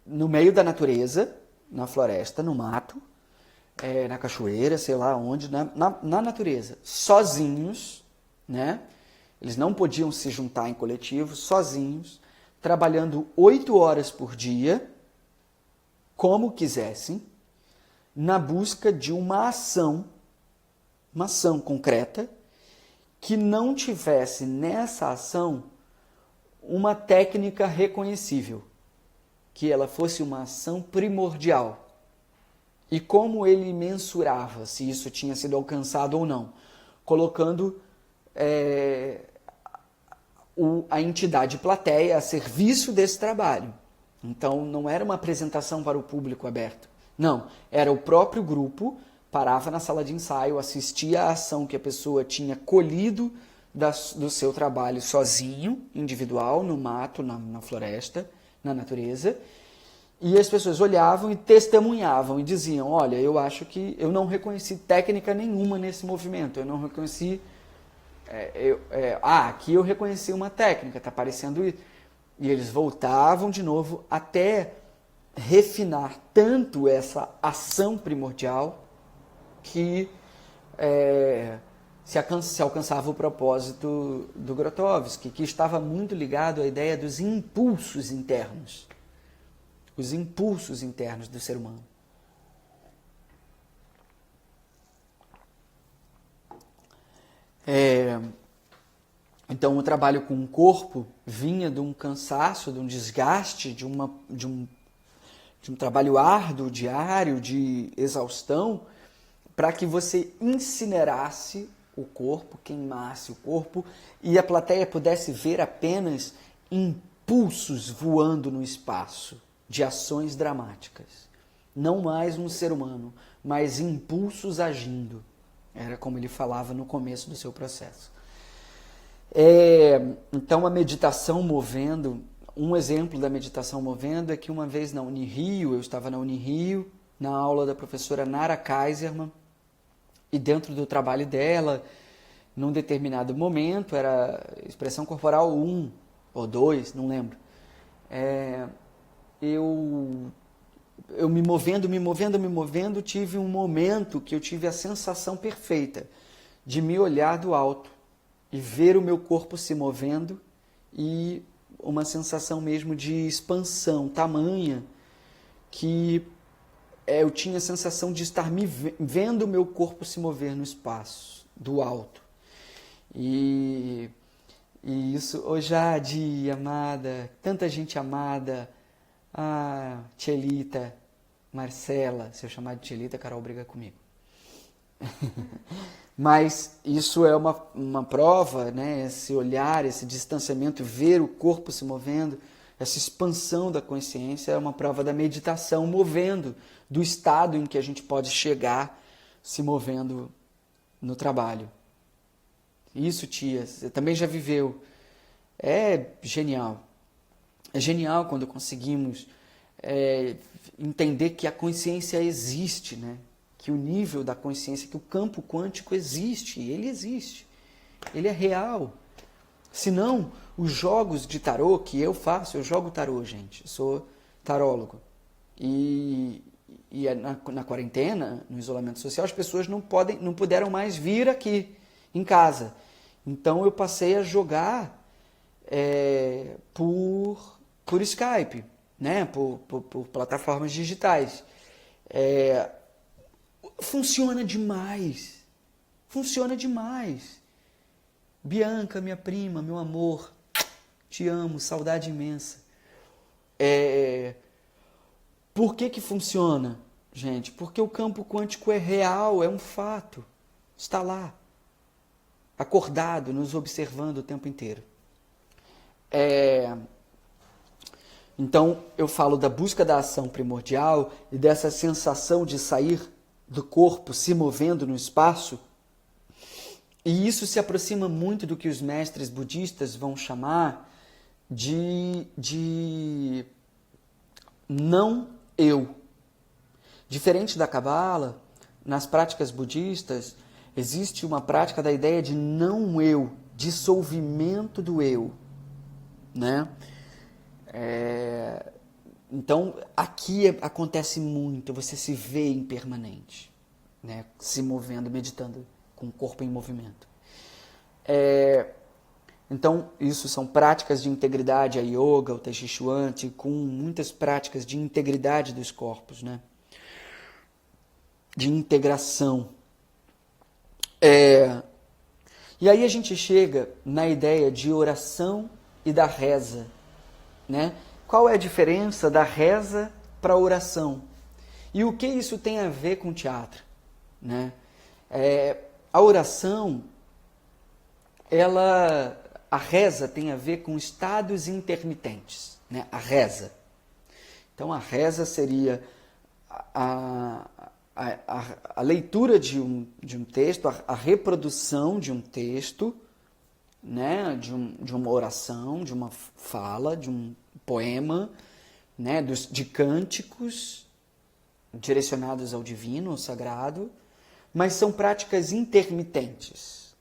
no meio da natureza, na floresta, no mato, na cachoeira, sei lá onde, na natureza, sozinhos, né? Eles não podiam se juntar em coletivo, sozinhos, trabalhando 8 horas por dia, como quisessem, na busca de uma ação concreta, que não tivesse nessa ação uma técnica reconhecível, que ela fosse uma ação primordial. E como ele mensurava se isso tinha sido alcançado ou não? Colocando a entidade plateia a serviço desse trabalho. Então, não era uma apresentação para o público aberto. Não, era o próprio grupo, parava na sala de ensaio, assistia à ação que a pessoa tinha colhido do seu trabalho sozinho, individual, no mato, na floresta, na natureza, e as pessoas olhavam e testemunhavam e diziam, olha, eu acho que eu não reconheci técnica nenhuma nesse movimento, eu não reconheci... aqui eu reconheci uma técnica, está parecendo isso. E eles voltavam de novo até refinar tanto essa ação primordial que se alcançava o propósito do Grotowski, que estava muito ligado à ideia dos impulsos internos. Os impulsos internos do ser humano. Então, o trabalho com o corpo vinha de um cansaço, de um desgaste, de um trabalho árduo, diário, de exaustão, para que você incinerasse o corpo, queimasse o corpo, e a plateia pudesse ver apenas impulsos voando no espaço, de ações dramáticas. Não mais um ser humano, mas impulsos agindo. Era como ele falava no começo do seu processo. Então, a meditação movendo, um exemplo da meditação movendo é que uma vez na Unirio, eu estava na Unirio, na aula da professora Nara Kaiserman, e dentro do trabalho dela, num determinado momento, era expressão corporal 1 ou 2, não lembro, eu me movendo, tive um momento que eu tive a sensação perfeita de me olhar do alto e ver o meu corpo se movendo e uma sensação mesmo de expansão tamanha que eu tinha a sensação de estar vendo o meu corpo se mover no espaço, do alto. E isso, ô Jade, amada, tanta gente amada, Tchelita, Marcela, se eu chamar de Tchelita, a Carol briga comigo. Mas isso é uma prova, né? Esse olhar, esse distanciamento, ver o corpo se movendo, essa expansão da consciência é uma prova da meditação movendo, do estado em que a gente pode chegar se movendo no trabalho. Isso, tia, você também já viveu. É genial. É genial quando conseguimos entender que a consciência existe, né? Que o nível da consciência, que o campo quântico existe, ele existe, ele é real. Senão, os jogos de tarô que eu faço, eu jogo tarô, gente, eu sou tarólogo. E na quarentena, no isolamento social, as pessoas não puderam mais vir aqui em casa. Então, eu passei a jogar por Skype. né, por plataformas digitais. Funciona demais. Funciona demais. Bianca, minha prima, meu amor, te amo, saudade imensa. Por que funciona, gente? Porque o campo quântico é real, é um fato. Está lá, acordado, nos observando o tempo inteiro. Então, eu falo da busca da ação primordial e dessa sensação de sair do corpo, se movendo no espaço. E isso se aproxima muito do que os mestres budistas vão chamar de não eu. Diferente da Cabala, nas práticas budistas, existe uma prática da ideia de não eu, dissolvimento do eu, né? Então, aqui acontece muito, você se vê impermanente, né? Se movendo, meditando, com o corpo em movimento. Então, isso são práticas de integridade, a yoga, o Tai Chi Chuan, com muitas práticas de integridade dos corpos, né? De integração. E aí a gente chega na ideia de oração e da reza, né? Qual é a diferença da reza para a oração? E o que isso tem a ver com o teatro, né? A oração, a reza tem a ver com estados intermitentes, né? A reza. Então a reza seria a leitura de um texto, a reprodução de um texto, né? de uma oração, de uma fala, de um poema, né? de cânticos direcionados ao divino, ao sagrado, mas são práticas intermitentes.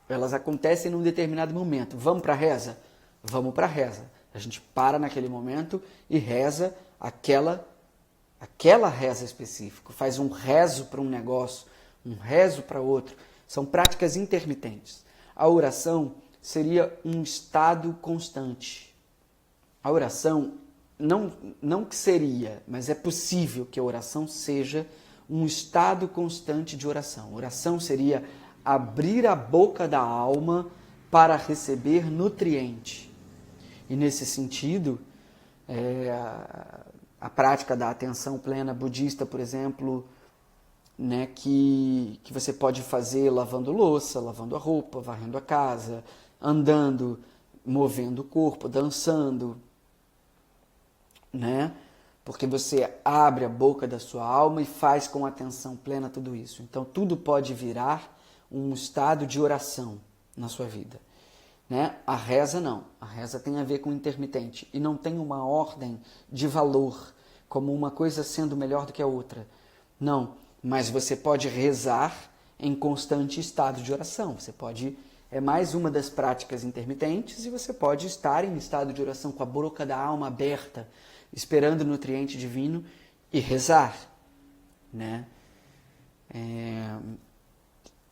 Elas acontecem num determinado momento. Vamos para a reza? Vamos para a reza. A gente para naquele momento e reza aquela reza específica. Faz um rezo para um negócio, um rezo para outro. São práticas intermitentes. A oração seria um estado constante. A oração, não que seria, mas é possível que a oração seja um estado constante de oração. Oração seria abrir a boca da alma para receber nutriente. E nesse sentido, a prática da atenção plena budista, por exemplo, né, que você pode fazer lavando louça, lavando a roupa, varrendo a casa, andando, movendo o corpo, dançando, né? Porque você abre a boca da sua alma e faz com atenção plena tudo isso. Então tudo pode virar um estado de oração na sua vida, né? A reza não. A reza tem a ver com intermitente e não tem uma ordem de valor, como uma coisa sendo melhor do que a outra. Não, mas você pode rezar em constante estado de oração. Você pode, é mais uma das práticas intermitentes, e você pode estar em estado de oração com a boca da alma aberta, esperando o nutriente divino e rezar, né?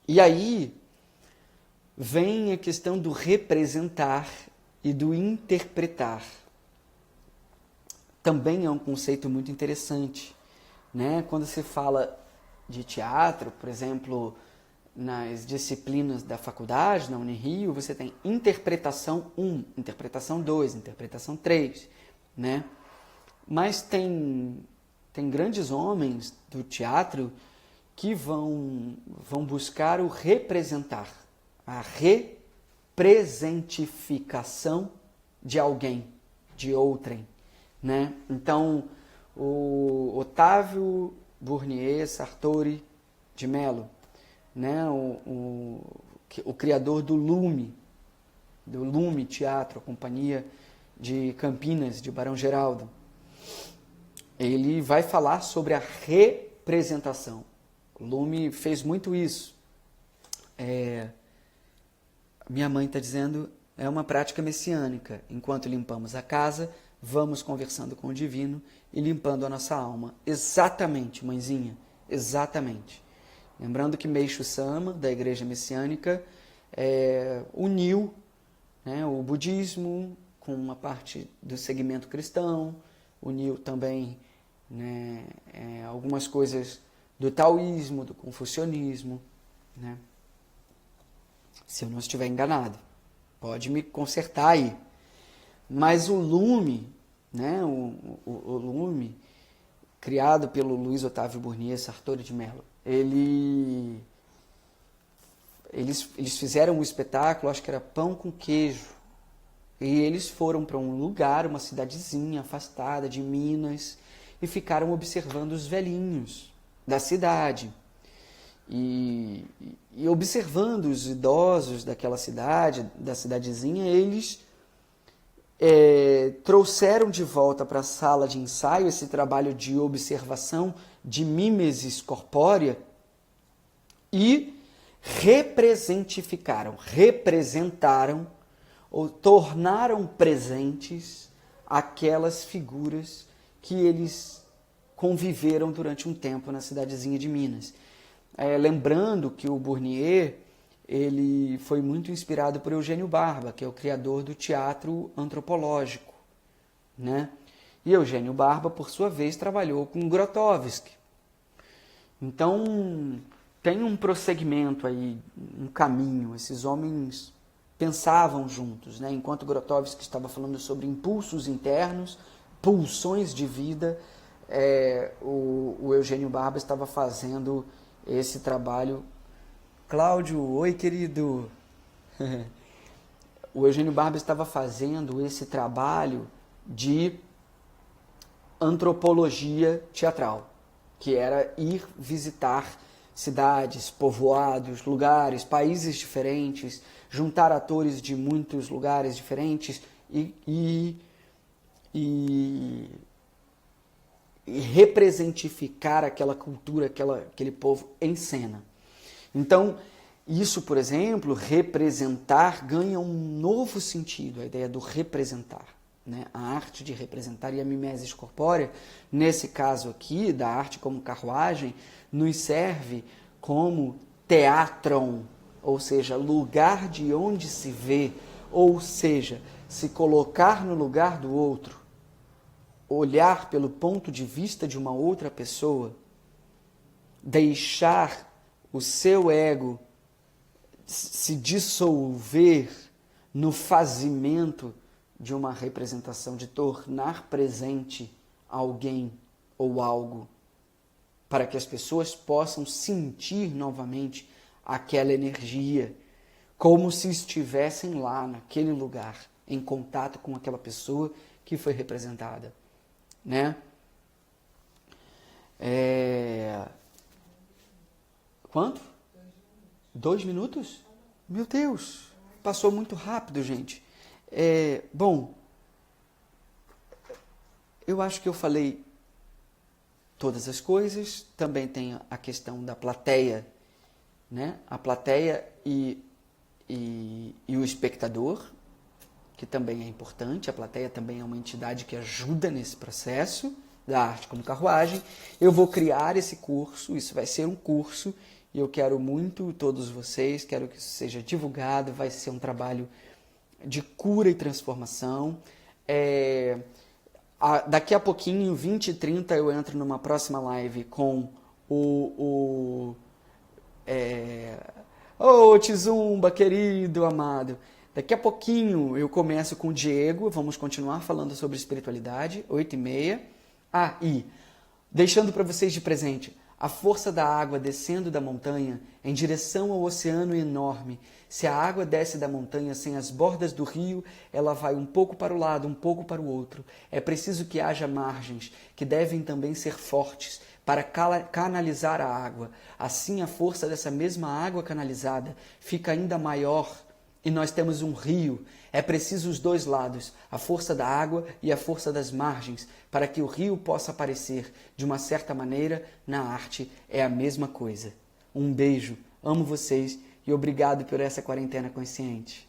E aí vem a questão do representar e do interpretar. Também é um conceito muito interessante, né? Quando se fala de teatro, por exemplo, nas disciplinas da faculdade, na Unirio, você tem interpretação 1, interpretação 2, interpretação 3, né? Mas tem grandes homens do teatro que vão buscar o representar, a representificação de alguém, de outrem, né? Então, o Otávio Bournier Sartori de Mello, né? o criador do Lume Teatro, a companhia de Campinas, de Barão Geraldo, ele vai falar sobre a representação. O Lume fez muito isso. Minha mãe está dizendo, é uma prática messiânica. Enquanto limpamos a casa, vamos conversando com o divino e limpando a nossa alma. Exatamente, mãezinha, exatamente. Lembrando que Meishu Sama, da Igreja Messiânica, uniu, né, o budismo com uma parte do segmento cristão, uniu também, né, algumas coisas do taoísmo, do confucionismo, né? Se eu não estiver enganado, pode me consertar aí. Mas o Lume, né, o Lume, criado pelo Luiz Otávio Burnier Sartori de Mello, eles fizeram um espetáculo, acho que era Pão com Queijo, e eles foram para um lugar, uma cidadezinha afastada de Minas, e ficaram observando os velhinhos da cidade. E observando os idosos daquela cidade, da cidadezinha, eles trouxeram de volta para a sala de ensaio esse trabalho de observação, de mimesis corpórea, e representaram ou tornaram presentes aquelas figuras que eles conviveram durante um tempo na cidadezinha de Minas. Lembrando que o Burnier, ele foi muito inspirado por Eugênio Barba, que é o criador do teatro antropológico, né? E Eugênio Barba, por sua vez, trabalhou com Grotowski. Então, tem um prosseguimento aí, um caminho. Esses homens pensavam juntos, né? Enquanto Grotowski estava falando sobre impulsos internos, pulsões de vida, o Eugênio Barba estava fazendo esse trabalho. Cláudio, oi querido! O Eugênio Barba estava fazendo esse trabalho de antropologia teatral, que era ir visitar cidades, povoados, lugares, países diferentes, juntar atores de muitos lugares diferentes e representificar aquela cultura, aquele povo em cena. Então, isso, por exemplo, representar ganha um novo sentido, a ideia do representar, né? A arte de representar e a mimesis corpórea, nesse caso aqui, da arte como carruagem, nos serve como teatron, ou seja, lugar de onde se vê, ou seja, se colocar no lugar do outro, olhar pelo ponto de vista de uma outra pessoa, deixar o seu ego se dissolver no fazimento de uma representação, de tornar presente alguém ou algo, para que as pessoas possam sentir novamente aquela energia, como se estivessem lá, naquele lugar, em contato com aquela pessoa que foi representada, né? Quanto? 2 minutos? Meu Deus, passou muito rápido, gente. Bom, eu acho que eu falei todas as coisas. Também tem a questão da plateia, né? A plateia e o espectador, que também é importante. A plateia também é uma entidade que ajuda nesse processo da arte como carruagem. Eu vou criar esse curso, isso vai ser um curso, e eu quero muito todos vocês, quero que isso seja divulgado, vai ser um trabalho de cura e transformação. Daqui a pouquinho, 20h30, eu entro numa próxima live com o Tizumba, querido, amado. Daqui a pouquinho eu começo com o Diego, vamos continuar falando sobre espiritualidade, 8h30. E deixando para vocês de presente, a força da água descendo da montanha em direção ao oceano enorme. Se a água desce da montanha sem as bordas do rio, ela vai um pouco para o lado, um pouco para o outro. É preciso que haja margens, que devem também ser fortes, para canalizar a água. Assim, a força dessa mesma água canalizada fica ainda maior. E nós temos um rio. É preciso os dois lados, a força da água e a força das margens, para que o rio possa aparecer. De uma certa maneira, na arte é a mesma coisa. Um beijo, amo vocês e obrigado por essa quarentena consciente.